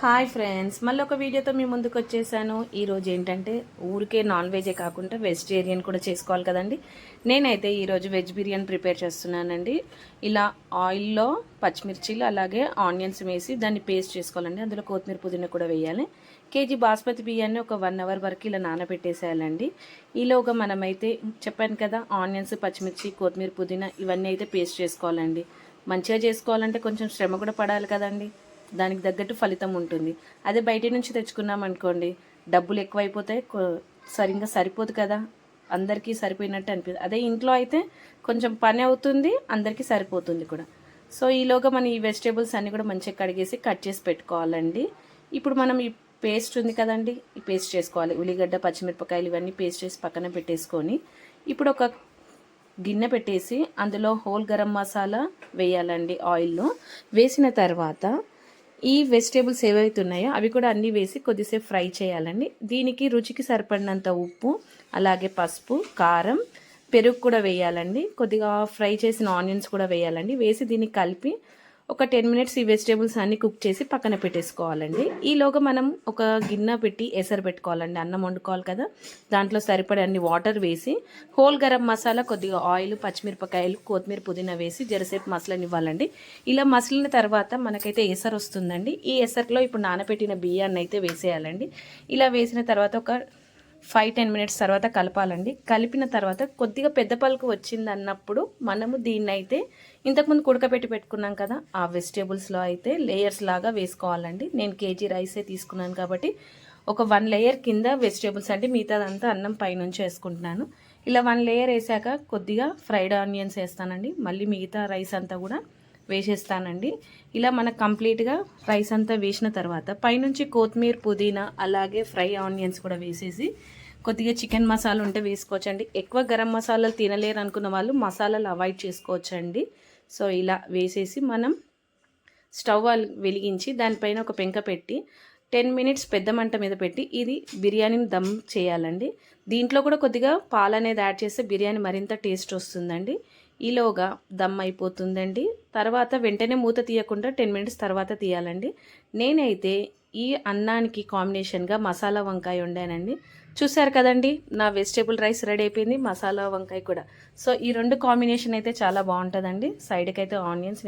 Hi friends, మళ్ళీ ఒక వీడియోతో మీ ముందుకు వచ్చేసాను. ఈరోజు ఏంటంటే ఊరికే నాన్ వెజే కాకుండా వెజిటేరియన్ కూడా చేసుకోవాలి కదండి. నేనైతే ఈరోజు వెజ్ బిర్యానీ ప్రిపేర్ చేస్తున్నానండి. ఇలా ఆయిల్లో పచ్చిమిర్చీలు అలాగే ఆనియన్స్ వేసి దాన్ని పేస్ట్ చేసుకోవాలండి. అందులో కొత్తిమీర పుదీనా కూడా వేయాలి. కేజీ బాస్మతి బియ్యాన్ని ఒక 1 అవర్ వరకు ఇలా నానబెట్టేసేయాలండి. ఈలోగా మనమైతే చెప్పాను కదా, ఆనియన్స్, పచ్చిమిర్చి, కొత్తిమీర పుదీనా ఇవన్నీ అయితే పేస్ట్ చేసుకోవాలండి. మంచిగా చేసుకోవాలంటే కొంచెం శ్రమ కూడా పడాలి కదండి. దానికి తగ్గట్టు ఫలితం ఉంటుంది. అదే బయట నుంచి తెచ్చుకున్నాం అనుకోండి, డబ్బులు ఎక్కువైపోతాయి, సరిగ్గా సరిపోదు కదా, అందరికీ సరిపోయినట్టు అనిపిస్తుంది. అదే ఇంట్లో అయితే కొంచెం పని అవుతుంది, అందరికీ సరిపోతుంది కూడా. సో ఈలోగా మనం ఈ వెజిటేబుల్స్ అన్నీ కూడా మంచిగా కడిగేసి కట్ చేసి పెట్టుకోవాలండి. ఇప్పుడు మనం ఈ పేస్ట్ ఉంది కదండి, ఈ పేస్ట్ చేసుకోవాలి. ఉల్లిగడ్డ, పచ్చిమిరపకాయలు ఇవన్నీ పేస్ట్ చేసి పక్కన పెట్టేసుకొని ఇప్పుడు ఒక గిన్నె పెట్టేసి అందులో హోల్ గరం మసాలా వేయాలండి. ఆయిల్లో వేసిన తర్వాత ఈ వెజిటేబుల్స్ ఏవైతే ఉన్నాయో అవి కూడా అన్నీ వేసి కొద్దిసేపు ఫ్రై చేయాలండి. దీనికి రుచికి సరిపడినంత ఉప్పు, అలాగే పసుపు, కారం, పెరుగు కూడా వేయాలండి. కొద్దిగా ఫ్రై చేసిన ఆనియన్స్ కూడా వేయాలండి. వేసి దీన్ని కలిపి ఒక 10 మినిట్స్ ఈ వెజిటేబుల్స్ అన్నీ కుక్ చేసి పక్కన పెట్టేసుకోవాలండి. ఈలోగా మనం ఒక గిన్నె పెట్టి ఎసరు పెట్టుకోవాలండి. అన్నం వండుకోవాలి కదా, దాంట్లో సరిపడే అన్ని వాటర్ వేసి హోల్ గరం మసాలా, కొద్దిగా ఆయిల్, పచ్చిమిరపకాయలు, కొత్తిమీర, పుదీనా వేసి జరసేపు మసలనివ్వాలండి. ఇలా మసలిన తర్వాత మనకైతే ఎసరు వస్తుందండి. ఈ ఎసరులో ఇప్పుడు నానబెట్టిన బియ్యాన్ని అయితే వేసేయాలండి. ఇలా వేసిన తర్వాత ఒక 5-10 మినిట్స్ తర్వాత కలపాలండి. కలిపిన తర్వాత కొద్దిగా పెద్ద పలుకు వచ్చింది అన్నప్పుడు మనము దీన్ని అయితే ఇంతకుముందు ఉడకబెట్టి పెట్టుకున్నాం కదా, ఆ వెజిటేబుల్స్లో అయితే లేయర్స్ లాగా వేసుకోవాలండి. నేను కేజీ రైసే తీసుకున్నాను కాబట్టి ఒక 1 లేయర్ కింద వెజిటేబుల్స్ అంటే మిగతాదంతా అన్నం పైనుంచి వేసుకుంటున్నాను. ఇలా 1 లేయర్ వేసాక కొద్దిగా ఫ్రైడ్ ఆనియన్స్ వేస్తానండి. మళ్ళీ మిగతా రైస్ అంతా కూడా వేసేస్తానండి. ఇలా మనకు కంప్లీట్గా రైస్ అంతా వేసిన తర్వాత పైనుంచి కొత్తిమీర, పుదీనా అలాగే ఫ్రై ఆనియన్స్ కూడా వేసేసి కొద్దిగా చికెన్ మసాలా ఉంటే వేసుకోవచ్చండి. ఎక్కువ గరం మసాలాలు తినలేరు అనుకున్న వాళ్ళు మసాలాలు అవాయిడ్ చేసుకోవచ్చండి. సో ఇలా వేసేసి మనం స్టవ్ వెలిగించి దానిపైన ఒక పెంక పెట్టి 10 మినిట్స్ పెద్ద మంట మీద పెట్టి ఇది బిర్యానీని దమ్ చేయాలండి. దీంట్లో కూడా కొద్దిగా పాలు అనేది యాడ్ చేస్తే బిర్యానీ మరింత టేస్ట్ వస్తుందండి. ఈలోగా దమ్ అయిపోతుందండి. తర్వాత వెంటనే మూత తీయకుండా 10 మినిట్స్ తర్వాత తీయాలండి. నేనైతే ఈ అన్నానికి కాంబినేషన్గా మసాలా వంకాయ వండానండి. చూసారు కదండి, నా వెజిటేబుల్ రైస్ రెడీ అయిపోయింది, మసాలా వంకాయ కూడా. సో ఈ రెండు కాంబినేషన్ అయితే చాలా బాగుంటుందండి. సైడ్కి అయితే ఆనియన్స్